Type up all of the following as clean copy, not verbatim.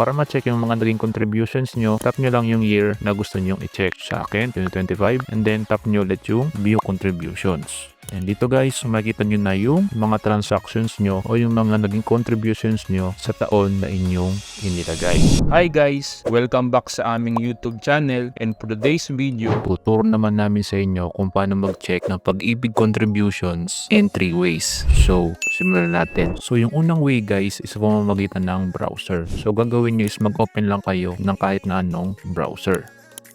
para ma-check yung mga naging contributions nyo, tap nyo lang yung year na gusto nyong i-check. Sa akin, 2025. And then tap nyo ulit yung view contributions. And dito guys, makikita nyo na yung mga transactions nyo o yung mga naging contributions nyo sa taon na inyong inilagay. Hi guys! Welcome back sa aming YouTube channel, and for today's video, Tuturo naman namin sa inyo kung paano mag-check ng pag-ibig contributions in 3 ways. So, simulan natin. So, yung unang way guys is pamamagitan ng browser. So, gagawin nyo is mag-open lang kayo ng kahit na anong browser.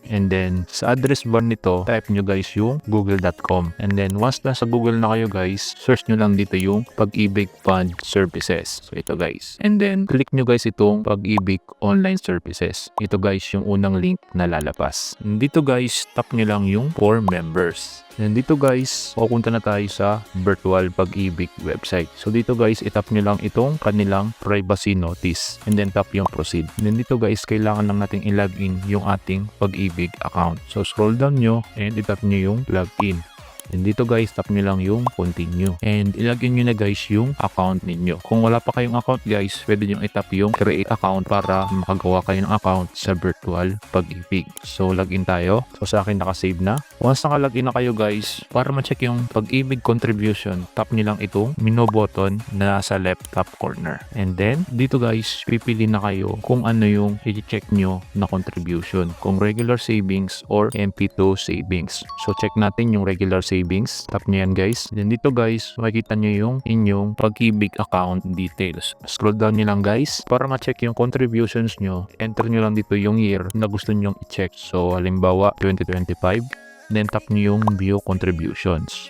And then, sa address bar nito, type nyo guys yung google.com. And then, once na sa Google na kayo guys, search nyo lang dito yung Pag-ibig Fund Services. So, ito guys. And then, click nyo guys itong Pag-ibig Online Services. Ito guys yung unang link na lalabas. And dito guys, tap nyo lang yung for members. And dito guys, pupunta na tayo sa virtual Pag-ibig website. So dito guys, itap nyo lang itong kanilang privacy notice. And then tap yung proceed. And then dito guys, kailangan lang nating i-login yung ating Pag-ibig account. So scroll down nyo and itap nyo yung login. And dito guys, tap nyo lang yung continue. And ilagay nyo na guys yung account ninyo. Kung wala pa kayong account guys, pwede nyo itap yung create account para makagawa kayo ng account sa virtual Pag-ibig. So login tayo. So sa akin nakasave na. Once nakalagin na kayo guys, para ma-check yung Pag-ibig contribution, tap nyo lang itong menu button na nasa left top corner. And then dito guys, pipili na kayo kung ano yung i-check nyo na contribution. Kung regular savings or MP2 savings. So check natin yung regular savings. Tap nyo yan guys. Then dito guys, makikita nyo yung inyong Pag-ibig account details. Scroll down nyo lang guys. Para ma-check yung contributions nyo, enter nyo lang dito yung year na gusto nyo i-check. So halimbawa 2025. Then tap nyo yung view contributions.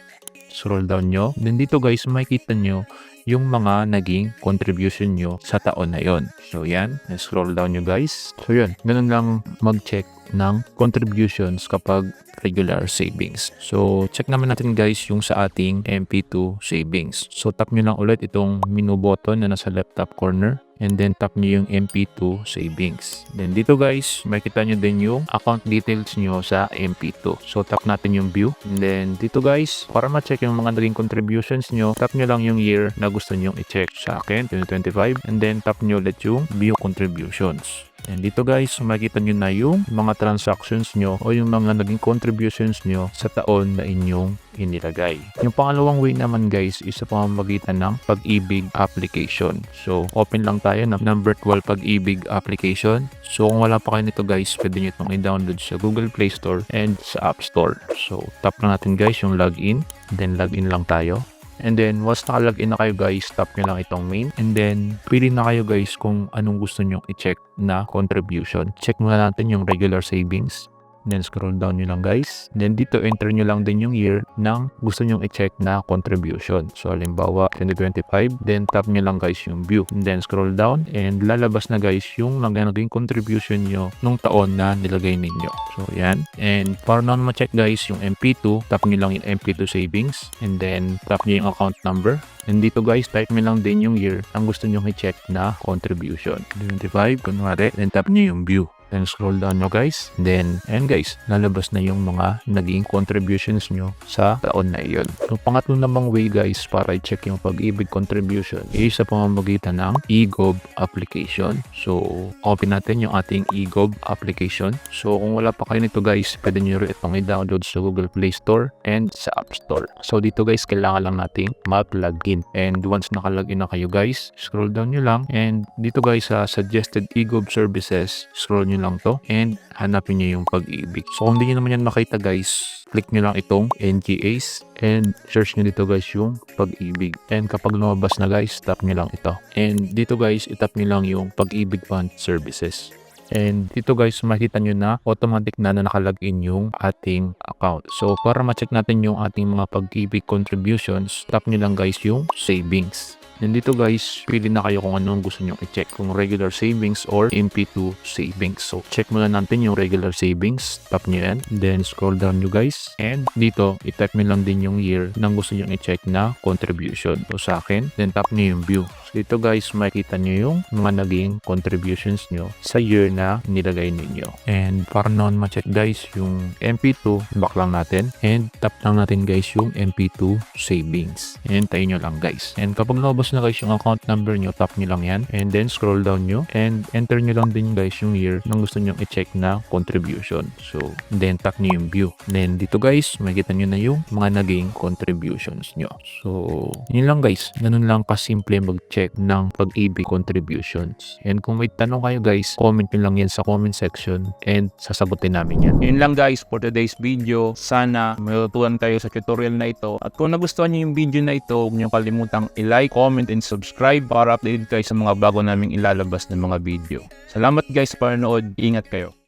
Scroll down nyo. Then dito guys, makikita nyo yung mga naging contribution nyo sa taon na yon. So yan, scroll down nyo guys. So yun, ganun lang mag-check ng contributions kapag regular savings. So check naman natin guys yung sa ating MP2 savings. So tap nyo lang ulit itong menu button na nasa left top corner. And then tap nyo yung MP2 savings. Then dito guys, makikita nyo din yung account details nyo sa MP2. So tap natin yung view. And then dito guys, para ma-check yung mga naging contributions nyo, tap nyo lang yung year na gusto nyo i-check. Sa akin, 2025. And then tap nyo ulit yung view contributions. And dito guys, makikita nyo na yung mga transactions nyo o yung mga naging contributions nyo sa taon na inyong inilagay. Yung pangalawang way naman guys is sa pamamagitan ng Pag-ibig application. So open lang tayo ng virtual Pag-ibig application. So kung wala pa kayo nito guys, pwede nyo itong i-download sa Google Play Store and sa App Store. So tap lang natin guys yung login. Then login lang tayo. And then, once nakalagin na kayo guys, tap nyo lang itong main. And then, pili na kayo guys kung anong gusto nyo i-check na contribution. Check muna natin yung regular savings. Then, scroll down nyo lang guys. Then, dito, enter nyo lang din yung year ng gusto nyo i-check na contribution. So, halimbawa, 2025. Then, tap nyo lang guys yung view. And then, scroll down. And lalabas na guys yung naging contribution nyo nung taon na nilagay ninyo. So, yan. And, para naman ma-check guys yung MP2, tap nyo lang yung MP2 savings. And then, tap nyo yung account number. And dito guys, type nyo lang din yung year ang gusto nyo i-check na contribution. 25, kunwari. Then, tap nyo yung view. Then scroll down nyo guys. Then, and guys, lalabas na yung mga naging contributions nyo sa taon na iyon. So, pangatlo namang way guys para i-check yung Pag-ibig contribution is sa pamamagitan ng eGov application. So, open natin yung ating eGov application. So, kung wala pa kayo nito guys, pwede nyo rin itong i-download sa Google Play Store and sa App Store. So, dito guys, kailangan lang nating mag-login. And once nakalagin na kayo guys, scroll down nyo lang. And dito guys, sa suggested eGov services, scroll nyo lang to and hanapin nyo yung Pag-ibig. So kung hindi nyo naman yan makita guys, click nyo lang itong NGAs and search nyo dito guys yung Pag-ibig. And kapag lumabas na guys, tap nyo lang ito. And dito guys, itap nyo lang yung Pag-ibig Fund Services. And dito guys, makita nyo na automatic na nakalagin yung ating account. So para ma-check natin yung ating mga Pag-ibig contributions, tap nyo lang guys yung savings. And dito guys, pili na kayo kung anong gusto nyo i-check. Kung regular savings or MP2 savings. So, check muna natin yung regular savings. Tap nyo yan. Then, scroll down nyo guys. And dito, i-type nyo lang din yung year ng gusto nyo i-check na contribution. So, sa akin, then tap nyo yung view. Dito guys, makikita nyo yung mga naging contributions nyo sa year na nilagay ninyo. And para naman ma-check guys yung MP2, back lang natin. And tap lang natin guys yung MP2 savings. And tayo nyo lang guys. And kapag nabos na guys yung account number nyo, tap nyo lang yan. And then scroll down nyo. And enter nyo lang din guys yung year na gusto nyo i-check na contribution. So, then tap nyo yung view. Then dito guys, makikita nyo na yung mga naging contributions nyo. So, yun lang guys. Ganun lang kasimple mag-check ng Pag-ibig contributions. And kung may tanong kayo guys, comment nyo lang yan sa comment section and sasagutin namin yan. Yun lang guys for today's video. Sana may natutunan kayo sa tutorial na ito. At kung nagustuhan nyo yung video na ito, huwag nyo kalimutang i-like, comment, and subscribe para updated kayo sa mga bago naming ilalabas na mga video. Salamat guys sa panonood. Ingat kayo.